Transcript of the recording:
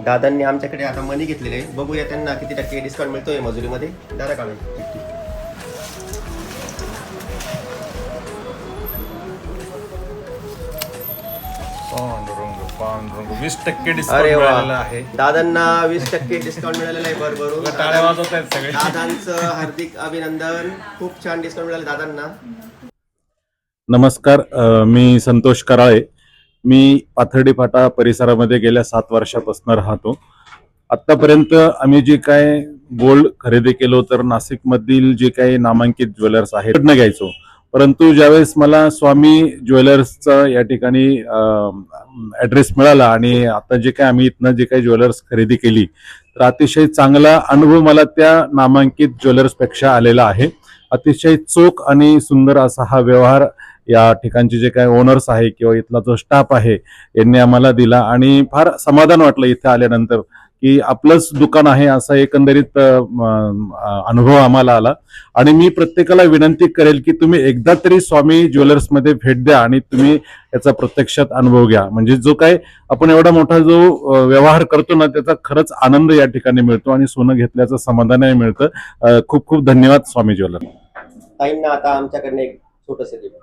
दादांनी आमच्याकडे आता मनी घेतलेले आहे, बघूया त्यांना किती टक्के डिस्काउंट मिळतोय मजुरीमध्ये. दादा काढून पांडुरंग 20% डिस्काउंट अरे मिळालेला वा, आहे. दादांना 20% डिस्काउंट मिळालेला आहे. भरभरून टाळ्या वाजवत आहेत सगळे. दादांचं हार्दिक अभिनंदन. खूप छान डिस्काउंट मिळाले दादांना. नमस्कार, मी संतोष कराळे. मी पाथर्डी फाटा परिसरामध्ये गेल्या 7 वर्षापासून राहतो. आतापर्यंत आम्ही जे काय गोल्ड खरेदी केलो तर नाशिकमधील जे काही नामांकित ज्वेलर्स आहेत तिकडनं घ्यायचो. परंतु ज्यावेळेस मला स्वामी ज्वेलर्सचा या ठिकाणी ॲड्रेस मिळाला आणि आता जे काय आम्ही इथनं जे काही ज्वेलर्स खरेदी केली तर अतिशय चांगला अनुभव मला त्या नामांकित ज्वेलर्सपेक्षा आलेला आहे. अतिशय चोख आणि सुंदर असा हा व्यवहार या ठिकाणचे जे काही ओनर्स आहे किंवा इथला जो स्टाफ आहे यांनी आम्हाला दिला आणि फार समाधान वाटलं इथे आल्यानंतर की आपलंच दुकान आहे असा एकंदरीत अनुभव आम्हाला आला. आणि मी प्रत्येकाला विनंती करेल की तुम्ही एकदा तरी स्वामी ज्वेलर्समध्ये भेट द्या आणि तुम्ही याचा प्रत्यक्षात अनुभव घ्या. म्हणजे जो काय आपण एवढा मोठा जो व्यवहार करतो ना त्याचा खरंच आनंद या ठिकाणी मिळतो आणि सोनं घेतल्याचं समाधानही मिळतं. खूप खूप धन्यवाद स्वामी ज्वेलर्स. ताईंना आता आमच्याकडनं एक छोटंसं गिफ्ट.